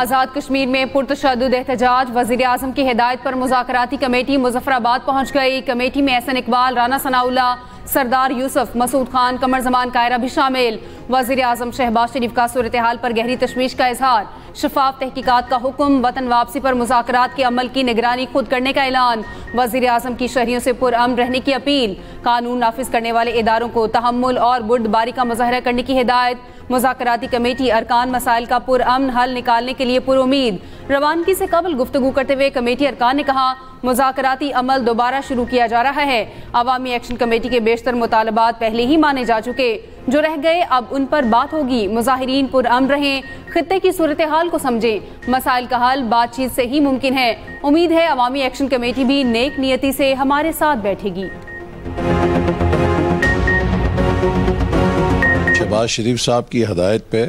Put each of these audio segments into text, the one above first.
आज़ाद कश्मीर में पुरतशद्दुद एहतजाज। वज़ीर आज़म की हिदायत पर मुज़ाकराती कमेटी मुज़फ़्फ़राबाद पहुँच गई। कमेटी में एहसन इकबाल, राना सनाउल्लाह, सरदार यूसुफ, मसूद खान, कमर जमान कायरा भी शामिल। वज़ीर आज़म शहबाज शरीफ का सूरत हाल पर गहरी तशवीश का इजहार। शफाफ तहकीकात का हुक्म। वतन वापसी पर मुज़ाकरात के अमल की निगरानी खुद करने का ऐलान। वज़ीर आज़म की शहरियों से पुरअमन रहने की अपील। कानून नाफिज करने वाले इदारों को तहम्मुल और बुर्दबारी का मुज़ाहरा करने की हिदायत। मुज़ाकराती कमेटी अरकान मसाइल का पुरअमन हल निकालने के लिए पुरुमीद। रवानगी से कबल गुफ्तगू करते हुए कमेटी अरकान ने कहा, मुज़ाकराती अमल दोबारा शुरू किया जा रहा है। अवामी एक्शन कमेटी के बेशतर मुतालबात पहले ही माने जा चुके, जो रह गए अब उन पर बात होगी। मुज़ाहिरीन पुरअमन रहें, खित्ते की सूरत हाल को समझें। मसाइल का हल बातचीत से ही मुमकिन है। उम्मीद है अवामी एक्शन कमेटी भी नेक नियति से हमारे साथ बैठेगी। शहबाज शरीफ साहब की हदायत पे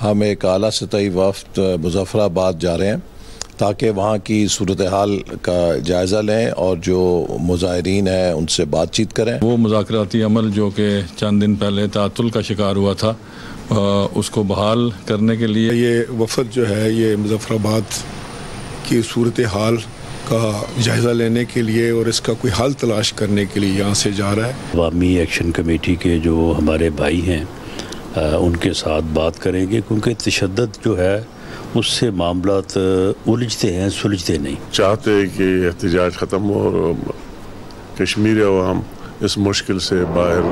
हम एक आला सतही वफ्द मुज़फ़्फ़राबाद जा रहे हैं ताकि वहाँ की सूरत हाल का जायज़ा लें और जो मुज़ाहिरीन हैं उनसे बातचीत करें। वो मुज़ाकराती अमल जो कि चंद दिन पहले तातुल का शिकार हुआ था, उसको बहाल करने के लिए ये वफ़द जो है ये मुज़फ़्फ़राबाद की सूरत हाल का जायज़ा लेने के लिए और इसका कोई हल तलाश करने के लिए यहाँ से जा रहा है। अवामी एक्शन कमेटी के जो हमारे भाई हैं उनके साथ बात करेंगे, क्योंकि तशद्दुद जो है उससे मामलात उलझते हैं, सुलझते नहीं। चाहते हैं कि एहतजाज ख़त्म हो और कश्मीर अवाम इस मुश्किल से बाहर।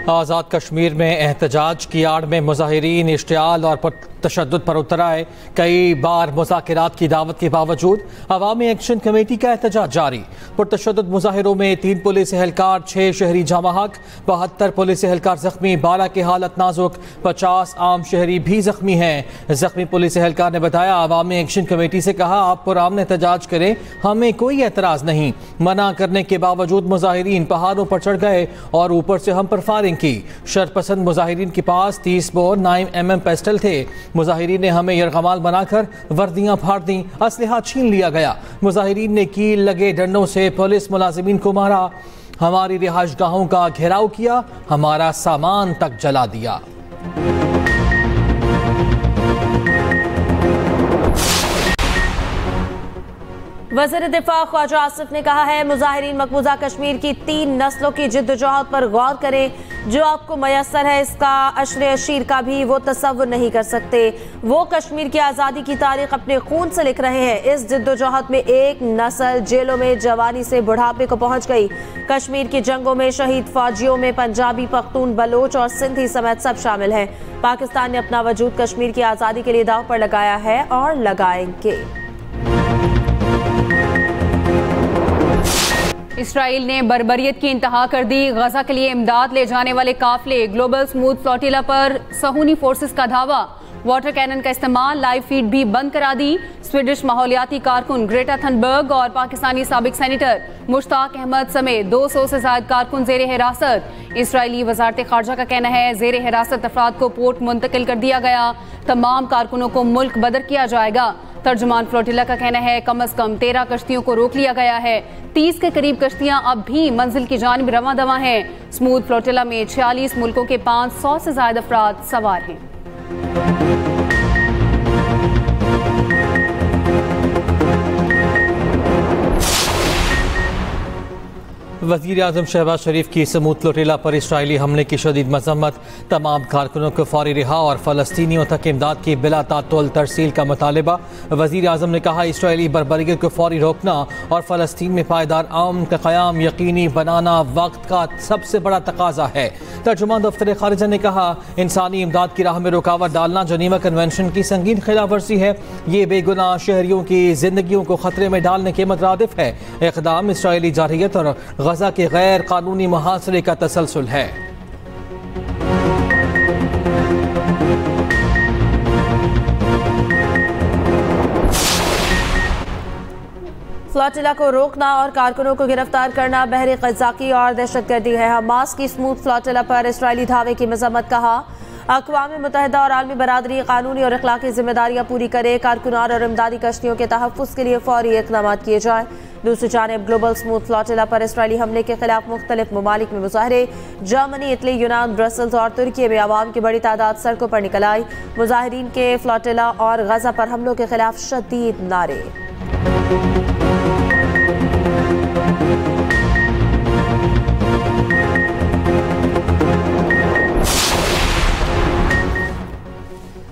आज़ाद कश्मीर में एहतजाज की आड़ में मुज़ाहिरीन इश्तियाल और तशद्दुद पर उतर आए। कई बार मुज़ाकरात की दावत के बावजूद अवामी एक्शन कमेटी का एहतजाज जारी। पुरतशद्दुद मुज़ाहिरों में 3 पुलिस एहलकार, 6 शहरी जामा हक, 72 पुलिस एहलकार जख्मी, 12 की हालत नाजुक, 50 आम शहरी भी जख्मी हैं। जख्मी पुलिस एहलकार ने बताया, अवामी एक्शन कमेटी से कहा आप पुरअमन एहतजाज करें, हमें कोई एतराज़ नहीं। मना करने के बावजूद मुज़ाहिरीन पहाड़ों पर चढ़ गए और ऊपर से हम पर फायरिंग की। शरपसंद मुज़ाहिरीन के पास 30 बोर 9mm पिस्टल थे। मुज़ाहिरीन ने हमें यरगमाल बनाकर वर्दियां फाड़ दी, असलहा छीन लिया गया। मुज़ाहिरीन ने कील लगे डंडों से पुलिस मुलाजिमीन को मारा, हमारी रिहाइशगाहों का घेराव किया, हमारा सामान तक जला दिया। वज़ीर दिफा ख्वाजा आसिफ ने कहा है, मुज़ाहिरीन मकबूजा कश्मीर की 3 नस्लों की जिद्दोजहद पर गौर करें। जो आपको मयसर है इसका अशरे अशीर का भी वो तसव्वुर नहीं कर सकते। वो कश्मीर की आज़ादी की तारीख अपने खून से लिख रहे हैं। इस जिद्दोजहद में एक नस्ल जेलों में जवानी से बुढ़ापे को पहुंच गई। कश्मीर की जंगों में शहीद फौजियों में पंजाबी, पख्तून, बलोच और सिंधी समेत सब शामिल हैं। पाकिस्तान ने अपना वजूद कश्मीर की आज़ादी के लिए दांव पर लगाया है और लगाएंगे। इसराइल ने बर्बरियत की इंतहा कर दी। गजा के लिए इमदाद ले जाने वाले काफिले ग्लोबल स्मूथ फ्लोटिला पर सहूनी फोर्सेस का धावा। वाटर कैनन का इस्तेमाल, लाइव फीड भी बंद करा दी। स्वीडिश माहौलियाती कारकुन ग्रेटा थनबर्ग और पाकिस्तानी साबिक सेनेटर मुश्ताक अहमद समेत 200 से ज्यादा कारकुन जेर हिरासत। इसराइली वजारत खारजा का कहना है जेर हिरासत अफराद को पोर्ट मुंतकिल कर दिया गया। तमाम कारकुनों को मुल्क बदर किया जाएगा। तर्जुमान फ्लोटिला का कहना है कम से कम 13 कश्तियों को रोक लिया गया है। 30 के करीब कश्तियां अब भी मंजिल की जानिब रवां दवा हैं। स्मूथ फ्लोटिला में 46 मुल्कों के 500 से ज्यादा अफराद सवार हैं। वज़ीर आज़म शहबाज शरीफ की स्मूथ फ्लोटिला पर इसराइली हमले की शदीद मज़म्मत। तमाम कारकुनों को फौरी रिहा और फ़लस्तीनियों तक इमदाद की बिला तातुल तरसील का मुतालबा। वज़ीर आज़म ने कहा इसराइली बर्बरियत को फौरी रोकना और फ़लस्तीन में पायदार अमन का क़याम यकीनी बनाना वक्त का सबसे बड़ा तकाजा है। तर्जुमान दफ्तर खारिजा ने कहा इंसानी इमदाद की राह में रुकावट डालना जनीवा कन्वेंशन की संगीन खिलाफ वर्जी है। ये बेगुनाह शहरियों की जिंदगियों को खतरे में डालने के मुतरादिफ है। इक़दाम इसराइली जारहियत और गजा के गैर कानूनी मुहासरे का तसलसल है। फ्लोटिला को रोकना और कारकुनों को गिरफ्तार करना बहरे क़ज़ाक़ी और दहशतगर्दी है। हमास की स्मूथ फ्लोटिला पर इसराइली धावे की मजम्मत। कहा अक़वाम मुत्तहिदा और आलमी बरादरी कानूनी और अखलाकी जिम्मेदारियाँ पूरी करे, कारकुनान और इमदादी कश्तियों के तहफ़्फ़ुज़ के लिए फ़ौरी इक़दाम किए जाएँ। दूसरी जानिब ग्लोबल स्मूथ फ्लोटिला पर इसराइली हमले के खिलाफ मुख्तलिफ ममालिक में मुजाहरे। जर्मनी, इटली, यूनान, ब्रसल्स और तुर्की में आवाम की बड़ी तादाद सड़कों पर निकल आई। मुजाहिरीन के फ्लोटिला और गजा पर हमलों के खिलाफ शदीद नारे।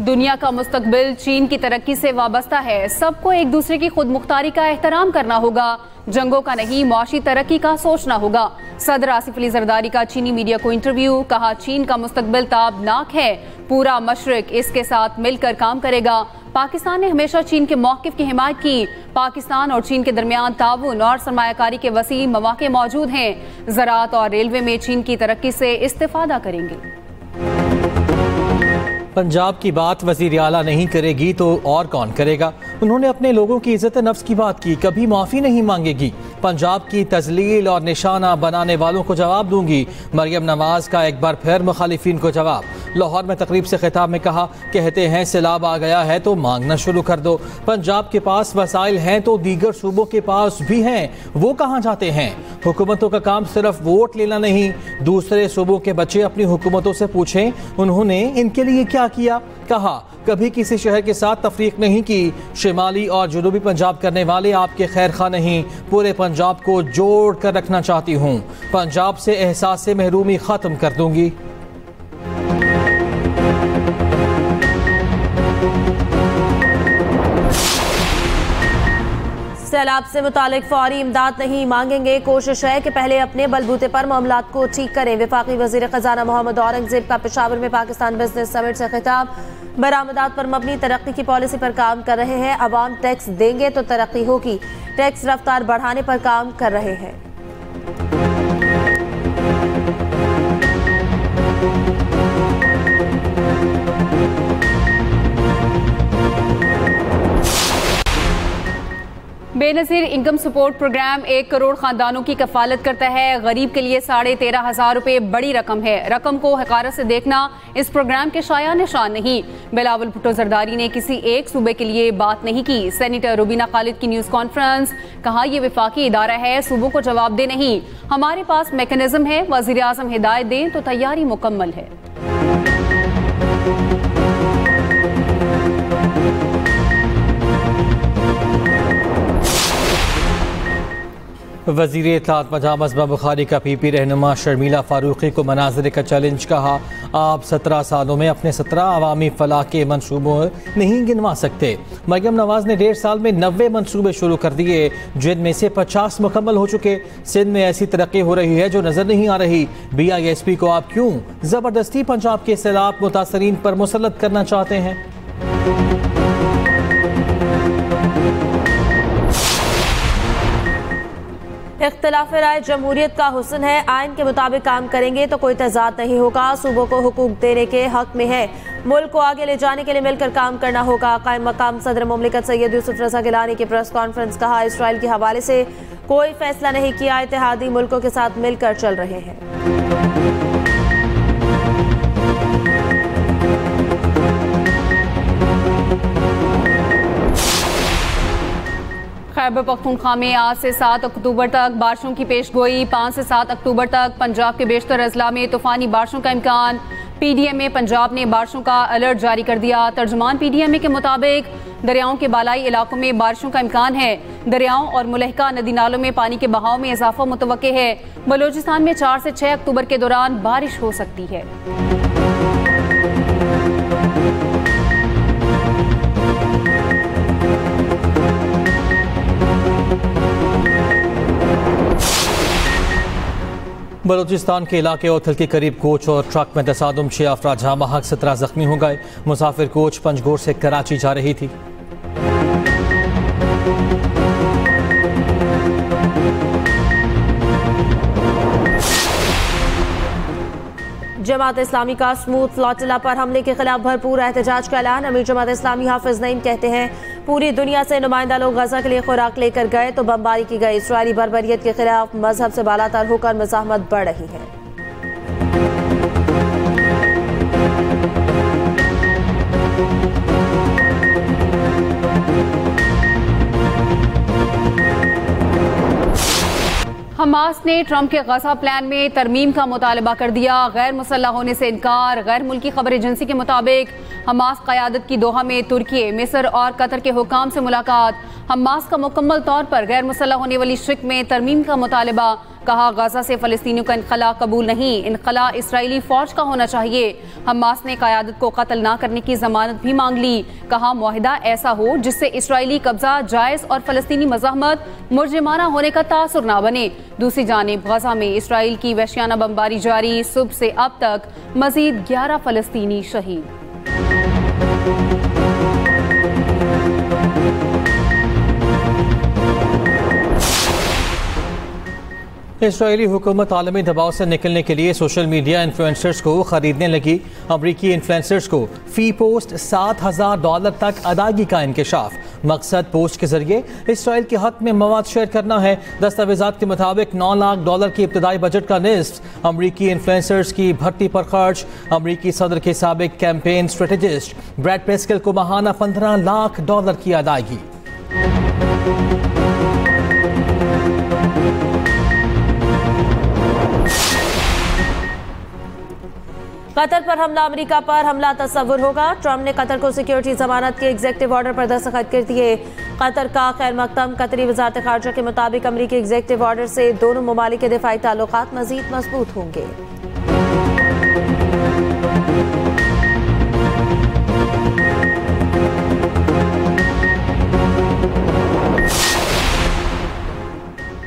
दुनिया का मुस्तकबिल चीन की तरक्की से वाबस्ता है। सबको एक दूसरे की खुद मुख्तारी का एहतराम करना होगा, जंगों का नहीं, मुआशी तरक्की का सोचना होगा। सदर आसिफ अली जरदारी का चीनी मीडिया को इंटरव्यू। कहा, चीन का मुस्तकबिल ताबनाक है, पूरा मशरिक इसके साथ मिलकर काम करेगा। पाकिस्तान ने हमेशा चीन के मौक़िफ़ की हिमायत की। पाकिस्तान और चीन के दरमियान ताउन और सरमायाकारी के वसी मौक़े मौजूद हैं। ज़राअत और रेलवे में चीन की तरक्की से इस्तिफ़ादा करेंगे। पंजाब की बात वज़ीर आला नहीं करेगी तो और कौन करेगा। उन्होंने अपने लोगों की इज़्ज़त नफ्स की बात की, कभी माफ़ी नहीं मांगेगी। पंजाब की तज़लील और निशाना बनाने वालों को जवाब दूंगी। मरियम नवाज का एक बार फिर मुखालिफिन को जवाब। लाहौर में तकरीब से खिताब में कहा, कहते हैं सैलाब आ गया है तो मांगना शुरू कर दो। पंजाब के पास वसाइल हैं तो दीगर सूबों के पास भी हैं, वो कहाँ जाते हैं। हुकूमतों का काम सिर्फ वोट लेना नहीं, दूसरे सूबों के बच्चे अपनी हुकूमतों से पूछें उन्होंने इनके लिए क्या किया। कहा, कभी किसी शहर के साथ तफरीक नहीं की। शिमाली और जनूबी पंजाब करने वाले आपके खैर खा नहीं, पूरे पंजाब को जोड़ कर रखना चाहती हूँ। पंजाब से एहसास से महरूमी ख़त्म कर दूंगी। सैलाब से मुतालिक फौरी इमदाद नहीं मांगेंगे। कोशिश है कि पहले अपने बलबूते पर मामलात को ठीक करें। वफाकी वज़ीर ख़जाना मोहम्मद औरंगज़ेब का पेशावर में पाकिस्तान बिजनेस समिट से खिताब। बरामदात पर मबनी तरक्की की पॉलिसी पर काम कर रहे हैं। अवाम टैक्स देंगे तो तरक्की होगी। टैक्स रफ्तार बढ़ाने पर काम कर रहे हैं। Benazir income support programme 1 crore खानदानों की कफालत करता है। गरीब के लिए 13,500 रुपये बड़ी रकम है। रकम को हकारत से देखना इस प्रोग्राम के शाया निशान नहीं। बिलावल भुट्टो जरदारी ने किसी एक सूबे के लिए बात नहीं की। सेनेटर रुबीना खालिद की न्यूज़ कॉन्फ्रेंस। कहा, यह वफाकी इदारा है, सूबों को जवाब दे नहीं। हमारे पास मैकेनिज्म है, वज़ीर आज़म हिदायत दें तो तैयारी मुकम्मल है। वज़ीर इत्तलात मजमा बुखारी का पीपी रहनुमा शर्मिला फारूकी को मनाज़िर का चैलेंज। कहा, आप 17 सालों में अपने 17 अवामी फलाह के मनसूबों नहीं गिनवा सकते। मरियम नवाज ने 1.5 साल में 90 मनसूबे शुरू कर दिए, जिनमें से 50 मुकम्मल हो चुके। सिंध में ऐसी तरक्की हो रही है जो नज़र नहीं आ रही। BISP को आप क्यों ज़बरदस्ती पंजाब के सैलाब मुतासरीन पर मुसल्लत करना चाहते हैं। इख्तिलाफ राय जमहूरियत का हुस्न है। आइन के मुताबिक काम करेंगे तो कोई तजाद नहीं होगा। सूबों को हुकूक देने के हक में है। मुल्क को आगे ले जाने के लिए मिलकर काम करना होगा। कायम मकाम सदर मुमलिकत सैयद यूसुफ रज़ा गिलानी की प्रेस कॉन्फ्रेंस। कहा, इसराइल के हवाले से कोई फैसला नहीं किया, इत्तेहादी मुल्कों के साथ मिलकर चल रहे हैं। खैबर पख्तूनख्वा में आज से 7 अक्टूबर तक बारिशों की पेशगोई। 5 से 7 अक्टूबर तक पंजाब के बेशतर अजला में तूफानी बारिशों का इम्कान। PDMA पंजाब ने बारिशों का अलर्ट जारी कर दिया। तर्जुमान PDMA के मुताबिक दरियाओं के बालाई इलाकों में बारिशों का इम्कान है। दरियाओं और मुलहका नदी नालों में पानी के बहाव में इजाफा मुतवक्के है। बलोचिस्तान में 4 से 6 अक्टूबर के दौरान बारिश हो सकती है। बलूचिस्तान के इलाके ओथल के करीब कोच और ट्रक में तसादुम 6 अफराद जहां महक 17 जख्मी हो गए। मुसाफिर कोच पंजगोर से कराची जा रही थी। जमात इस्लामी का स्मूथ फ्लोटिला पर हमले के खिलाफ भरपूर एहतजाज का ऐलान। अमीर जमात इस्लामी हाफिज नईम कहते हैं, पूरी दुनिया से नुमाइंदा लोग गजा के लिए खुराक लेकर गए तो बमबारी की गई। इसराइली बर्बरियत के खिलाफ मजहब से बालातर होकर मज़ाहमत बढ़ रही है। हमास ने ट्रंप के गजा प्लान में तरमीम का मुतालबा कर दिया। गैर मुसल्लह होने से इनकार। गैर मुल्की खबर एजेंसी के मुताबिक हमास क़यादत की दोहा में तुर्की, मिस्र और कतर के हुकाम से मुलाकात। हमास का मुकम्मल तौर पर गैर मुसल्लह होने वाली शिक में तरमीम का मुतालबा। कहा, गजा से फ़लस्तीनियों का इनखला कबूल नहीं, इनखला इसराइली फ़ौज का होना चाहिए। हमास ने क़यादत को कत्ल ना करने की ज़मानत भी मांग ली। कहा, मुआहिदा ऐसा हो जिससे इसराइली कब्जा जायज़ और फ़लस्तीनी मज़ाहमत मुर्जिमाना होने का तासुर ना बने। दूसरी जानिब गजा में इसराइल की वहशियाना बमबारी जारी। सुबह से अब तक मज़ीद 11 फ़लस्तीनी शहीद। इसराइली हुकूमत आलमी दबाव से निकलने के लिए सोशल मीडिया इन्फ्लुएंसर्स को खरीदने लगी। अमरीकी इन्फ्लुएंसर्स को फी पोस्ट $7,000 तक अदायगी का इंकशाफ। मकसद पोस्ट के जरिए इसराइल के हक में मवाद शेयर करना है। दस्तावेजात के मुताबिक $9 लाख की इब्तदाई बजट का निस्फ अमरीकी इन्फ्लुएंसर्स की भर्ती पर खर्च। अमरीकी सदर के साबिक कैंपेन स्ट्रेटेजिस्ट ब्रैड पेस्कल को माहाना $15 लाख की अदायगी। कतर पर हमला, अमेरिका पर हमला तस्वुर होगा। ट्रंप ने कतर को सिक्योरिटी जमानत के एग्जेक्टिव ऑर्डर पर दस्तखत कर दिए। कतर का खैर मकदम। कतरी वजारत खारजा के मुताबिक अमरीकी एग्जेक्टिव ऑर्डर से दोनों ममालिक के दिफाई ताल्लुकात मजीद मजबूत होंगे।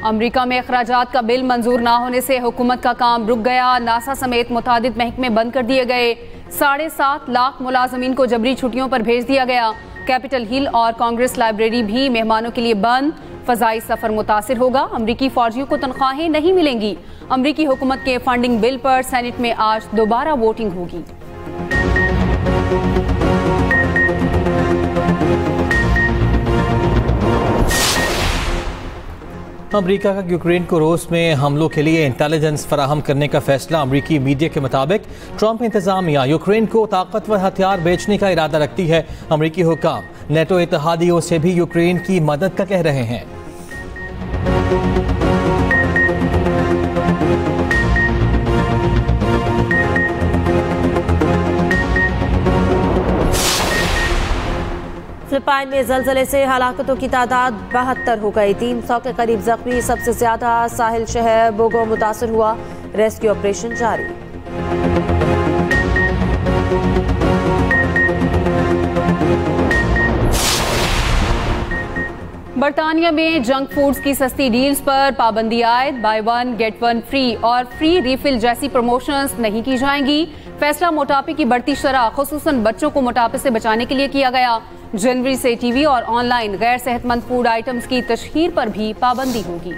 अमरीका में अखराजात का बिल मंजूर ना होने से हुकूमत का काम रुक गया। नासा समेत मुतादिद महकमे बंद कर दिए गए। 7.5 लाख मुलाजमीन को जबरी छुट्टियों पर भेज दिया गया। कैपिटल हिल और कांग्रेस लाइब्रेरी भी मेहमानों के लिए बंद। फ़ज़ाई सफ़र मुतासिर होगा। अमरीकी फ़ौजियों को तनख्वाहें नहीं मिलेंगी। अमरीकी हुकूमत के फंडिंग बिल पर सेनेट में आज दोबारा वोटिंग होगी। अमरीका का यूक्रेन को रूस में हमलों के लिए इंटेलिजेंस फराहम करने का फैसला। अमरीकी मीडिया के मुताबिक ट्रंप इंतजामिया यूक्रेन को ताकतवर हथियार बेचने का इरादा रखती है। अमरीकी हुकाम नेटो इत्तेहादियों से भी यूक्रेन की मदद का कह रहे हैं। फिलिपाइन में जलजले से हलाकतों की तादाद 72 हो गई। 300 के करीब जख्मी। सबसे ज्यादा साहिल शहर बोगो मुतासर हुआ। रेस्क्यू ऑपरेशन जारी। बरतानिया में जंक फूड्स की सस्ती डील्स पर पाबंदी आयद। बाय 1 गेट 1 फ्री और फ्री रिफिल जैसी प्रमोशंस नहीं की जाएंगी। फैसला मोटापे की बढ़ती शरह खुसूसन बच्चों को मोटापे से बचाने के लिए किया गया। जनवरी से टीवी और ऑनलाइन गैर सेहतमंद फूड आइटम्स की तशहीर पर भी पाबंदी होगी।